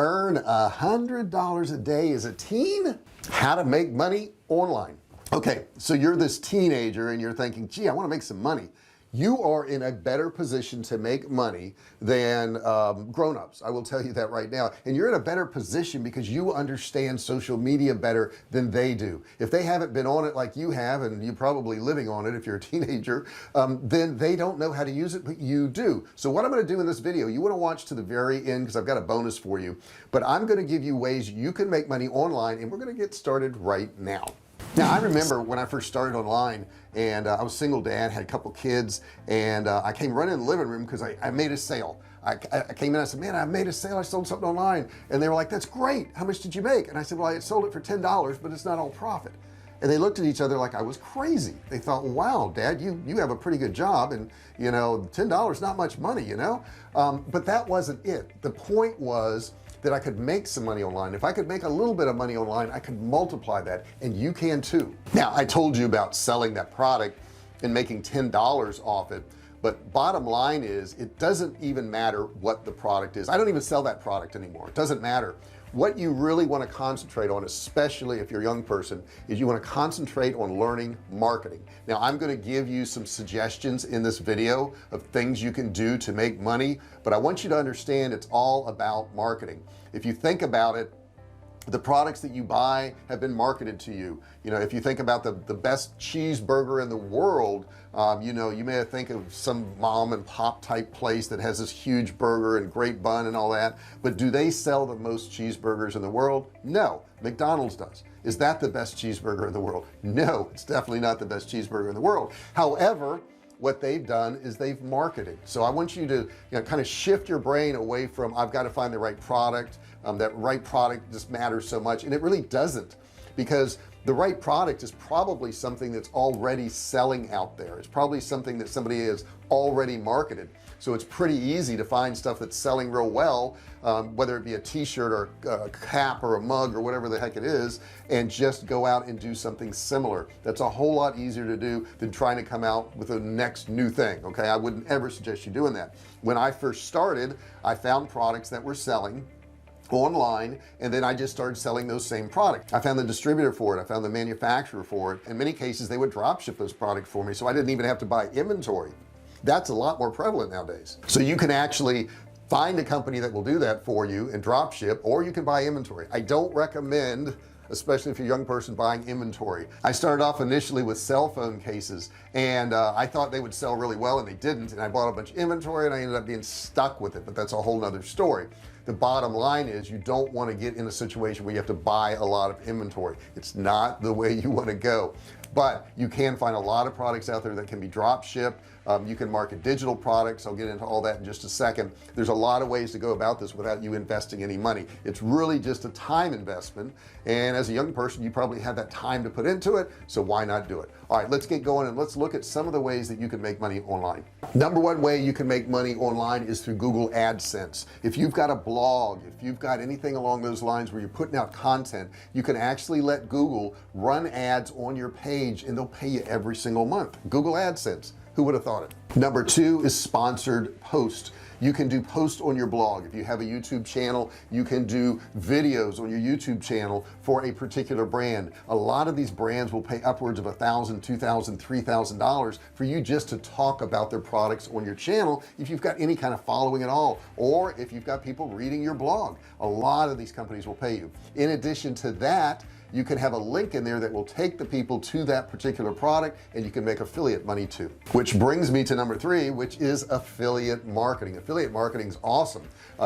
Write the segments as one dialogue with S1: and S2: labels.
S1: Earn $100 a day as a teen. How to make money online. Okay, so you're this teenager and you're thinking, gee, I want to make some money. You are in a better position to make money than grown-ups. I will tell you that right now. And you're in a better position because you understand social media better than they do. If they haven't been on it like you have, and you're probably living on it if you're a teenager, then they don't know how to use it, but you do. So what I'm going to do in this video, you want to watch to the very end because I've got a bonus for you, but I'm going to give you ways you can make money online, and we're going to get started right now. Now I remember when I first started online, and I was single dad, had a couple kids, and I came running in the living room because I made a sale. I came in, I said, man, I made a sale, I sold something online. And they were like, that's great, how much did you make? And I said, well, I sold it for $10, but it's not all profit. And they looked at each other like I was crazy. They thought, wow, dad, you have a pretty good job, and you know, $10 not much money, you know. But that wasn't it. The point was that I could make some money online. If I could make a little bit of money online, I could multiply that, and you can too. Now I told you about selling that product and making $10 off it, but bottom line is it doesn't even matter what the product is. I don't even sell that product anymore. It doesn't matter. What you really want to concentrate on, especially if you're a young person, is you want to concentrate on learning marketing. Now I'm going to give you some suggestions in this video of things you can do to make money, but I want you to understand it's all about marketing. If you think about it, the products that you buy have been marketed to you. You know, if you think about the best cheeseburger in the world, you know, you may think of some mom and pop type place that has this huge burger and great bun and all that, but do they sell the most cheeseburgers in the world? No. McDonald's does. Is that the best cheeseburger in the world? No, it's definitely not the best cheeseburger in the world. However, what they've done is they've marketed. So I want you to, kind of shift your brain away from I've got to find the right product. That right product just matters so much, and it really doesn't, because the right product is probably something that's already selling out there. It's probably something that somebody has already marketed. So it's pretty easy to find stuff that's selling real well, whether it be a t-shirt or a cap or a mug or whatever the heck it is, and just go out and do something similar. That's a whole lot easier to do than trying to come out with the next new thing. Okay, I wouldn't ever suggest you doing that. When I first started, I found products that were selling online, and then I just started selling those same products. I found the distributor for it, I found the manufacturer for it. In many cases they would drop ship those products for me, so I didn't even have to buy inventory. That's a lot more prevalent nowadays. So you can actually find a company that will do that for you and drop ship, or you can buy inventory. I don't recommend, especially if you're a young person, buying inventory. I started off initially with cell phone cases, and I thought they would sell really well, and they didn't, and I bought a bunch of inventory and I ended up being stuck with it. But that's a whole nother story. The bottom line is you don't want to get in a situation where you have to buy a lot of inventory. It's not the way you want to go, but you can find a lot of products out there that can be drop shipped. You can market digital products. I'll get into all that in just a second. There's a lot of ways to go about this without you investing any money. It's really just a time investment, and as a young person you probably have that time to put into it, so why not do it? All right, let's get going and let's look at some of the ways that you can make money online. Number one way you can make money online is through Google AdSense. If you've got a blog, if you've got anything along those lines where you're putting out content, you can actually let Google run ads on your page, and they'll pay you every single month. Google AdSense. Who would have thought it? Number two is sponsored posts. You can do posts on your blog. If you have a YouTube channel, you can do videos on your YouTube channel for a particular brand. A lot of these brands will pay upwards of $1,000, $2,000, $3,000 for you just to talk about their products on your channel, if you've got any kind of following at all, or if you've got people reading your blog. A lot of these companies will pay you. In addition to that, you can have a link in there that will take the people to that particular product, and you can make affiliate money too. Which brings me to number three, which is affiliate marketing. Affiliate marketing is awesome.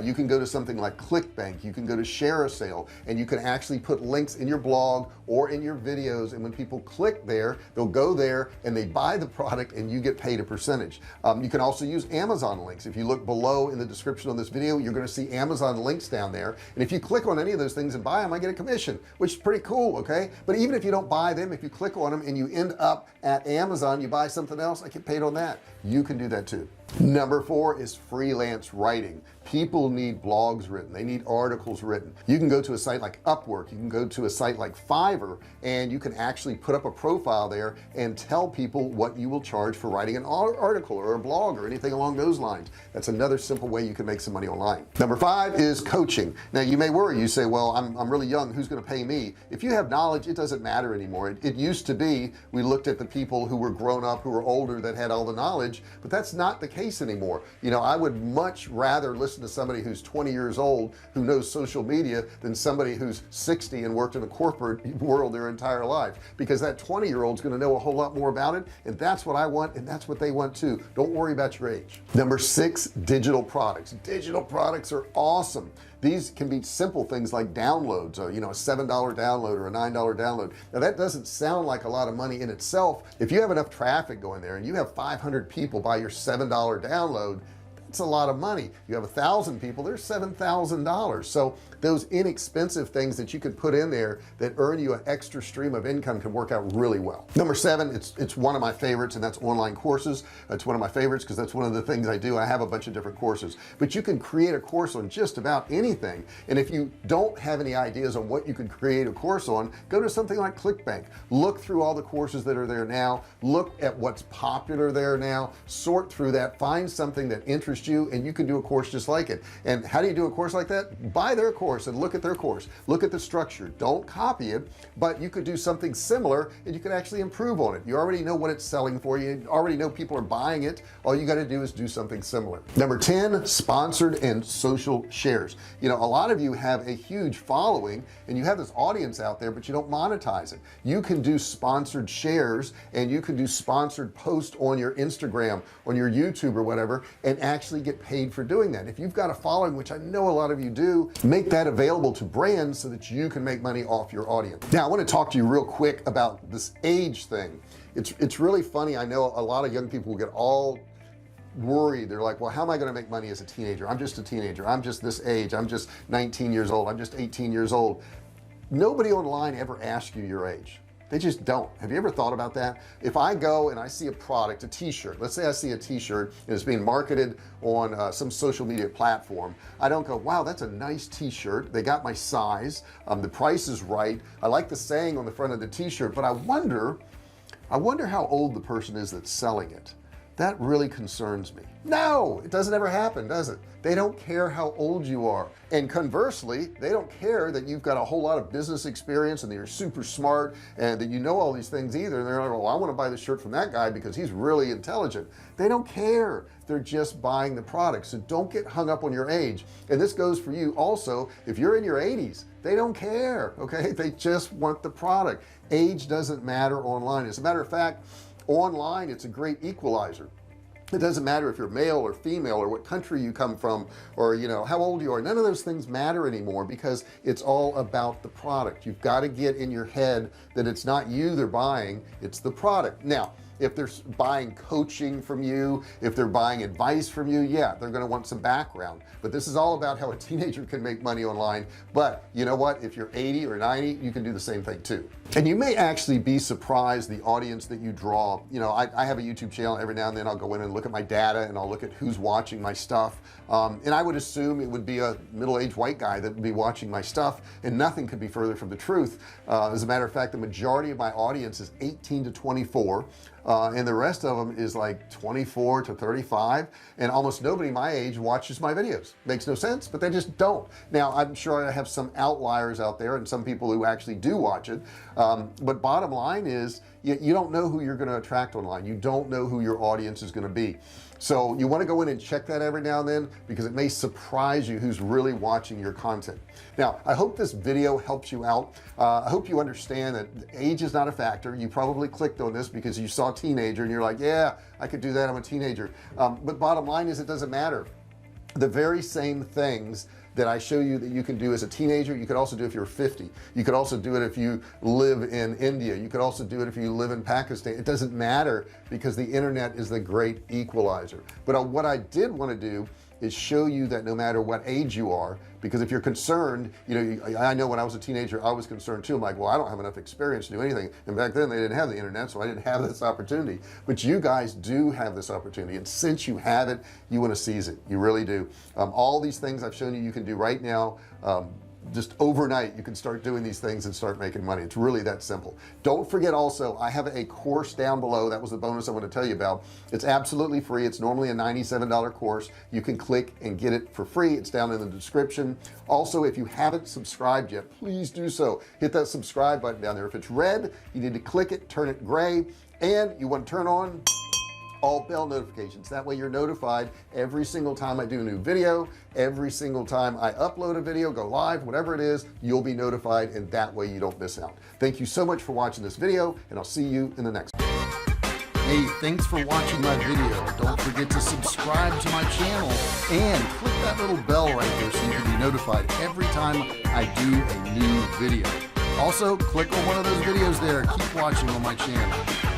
S1: You can go to something like ClickBank, you can go to Share a Sale, and you can actually put links in your blog or in your videos, and when people click there, they'll go there and they buy the product and you get paid a percentage. You can also use Amazon links. If you look below in the description on this video, you're going to see Amazon links down there, and if you click on any of those things and buy them, I get a commission, which is pretty cool. Okay, but even if you don't buy them, if you click on them and you end up at Amazon, you buy something else, I get paid on that. you can do that too. Number 4 is freelance writing. People need blogs written, they need articles written. You can go to a site like Upwork, you can go to a site like Fiverr, and you can actually put up a profile there and tell people what you will charge for writing an article or a blog or anything along those lines. That's another simple way you can make some money online. Number 5 is coaching. Now you may worry, you say, well, I'm really young, who's going to pay me? If you have knowledge, it doesn't matter anymore. It used to be, we looked at the people who were grown up, who were older, that had all the knowledge, but that's not the case anymore. You know, I would much rather listen to somebody who's 20 years old who knows social media than somebody who's 60 and worked in the corporate world their entire life, because that 20-year-old is going to know a whole lot more about it, and that's what I want, and that's what they want too. Don't worry about your age. Number 6, digital products. Digital products are awesome. These can be simple things like downloads, you know, a $7 download or a $9 download. Now that doesn't sound like a lot of money in itself. If you have enough traffic going there and you have 500 people buy your $7 download, it's a lot of money. You have 1,000 people, there's $7,000. So those inexpensive things that you can put in there that earn you an extra stream of income can work out really well. Number 7, it's one of my favorites, and that's online courses. That's one of my favorites because that's one of the things I do. I have a bunch of different courses, but you can create a course on just about anything. And if you don't have any ideas on what you can create a course on, go to something like ClickBank, look through all the courses that are there now, look at what's popular there now, sort through that, find something that interests you, and you can do a course just like it. And how do you do a course like that? Buy their course and look at their course, look at the structure, don't copy it, but you could do something similar and you can actually improve on it. You already know what it's selling for, you already know people are buying it. All you got to do is do something similar. Number 10, sponsored and social shares. You know, a lot of you have a huge following and you have this audience out there, but you don't monetize it. You can do sponsored shares and you can do sponsored posts on your Instagram, on your YouTube or whatever, and actually get paid for doing that. If you've got a following, which I know a lot of you do, make that available to brands so that you can make money off your audience. Now I want to talk to you real quick about this age thing. It's really funny. I know a lot of young people get all worried. They're like, well, how am I going to make money as a teenager? I'm just a teenager, I'm just this age, I'm just 19 years old, I'm just 18 years old. Nobody online ever asks you your age. They just don't. Have you ever thought about that? If I go and I see a product, a t-shirt, let's say I see a t-shirt and it's being marketed on some social media platform, I don't go, wow, that's a nice t-shirt, they got my size, the price is right, I like the saying on the front of the t-shirt, but I wonder how old the person is that's selling it. That really concerns me. No, it doesn't ever happen, does it? They don't care how old you are. And conversely, they don't care that you've got a whole lot of business experience and that you're super smart and that you know all these things either. And they're like, well, I want to buy the shirt from that guy because he's really intelligent. They don't care. They're just buying the product. So don't get hung up on your age. And this goes for you also. If you're in your 80s, they don't care. Okay, they just want the product. Age doesn't matter online. As a matter of fact, online, it's a great equalizer. It doesn't matter if you're male or female or what country you come from or you know how old you are. None of those things matter anymore because it's all about the product. You've got to get in your head that it's not you they're buying, it's the product. Now if they're buying coaching from you, if they're buying advice from you, yeah, they're going to want some background. But this is all about how a teenager can make money online. But you know what, if you're 80 or 90, you can do the same thing too. And you may actually be surprised the audience that you draw. You know, I have a YouTube channel. Every now and then I'll go in and look at my data and I'll look at who's watching my stuff, and I would assume it would be a middle-aged white guy that would be watching my stuff, and nothing could be further from the truth. As a matter of fact, the majority of my audience is 18 to 24, and the rest of them is like 24 to 35, and almost nobody my age watches my videos. Makes no sense, but they just don't. Now I'm sure I have some outliers out there and some people who actually do watch it, but bottom line is you don't know who you're going to attract online. You don't know who your audience is going to be. So you want to go in and check that every now and then because it may surprise you who's really watching your content. Now I hope this video helps you out. I hope you understand that age is not a factor. You probably clicked on this because you saw teenager and you're like, yeah, I could do that, I'm a teenager, but bottom line is it doesn't matter. The very same things that I show you that you can do as a teenager, you could also do if you're 50. You could also do it if you live in India. You could also do it if you live in Pakistan. It doesn't matter because the internet is the great equalizer. But what I did want to do is show you that no matter what age you are, because if you're concerned, you know, I know when I was a teenager I was concerned too. I'm like, well, I don't have enough experience to do anything, and back then they didn't have the internet, so I didn't have this opportunity. But you guys do have this opportunity, and since you have it, you want to seize it. You really do. All these things I've shown you, you can do right now. Just overnight you can start doing these things and start making money. It's really that simple. Don't forget also, I have a course down below. That was the bonus I want to tell you about. It's absolutely free. It's normally a $97 course. You can click and get it for free. It's down in the description. Also, if you haven't subscribed yet, please do so. Hit that subscribe button down there. If it's red, you need to click it, turn it gray, and you want to turn on all bell notifications. That way you're notified every single time I do a new video, every single time I upload a video, go live, whatever it is, you'll be notified, and that way you don't miss out. Thank you so much for watching this video, and I'll see you in the next one. Hey, thanks for watching my video. Don't forget to subscribe to my channel and click that little bell right there so you can be notified every time I do a new video. Also, click on one of those videos there. Keep watching on my channel.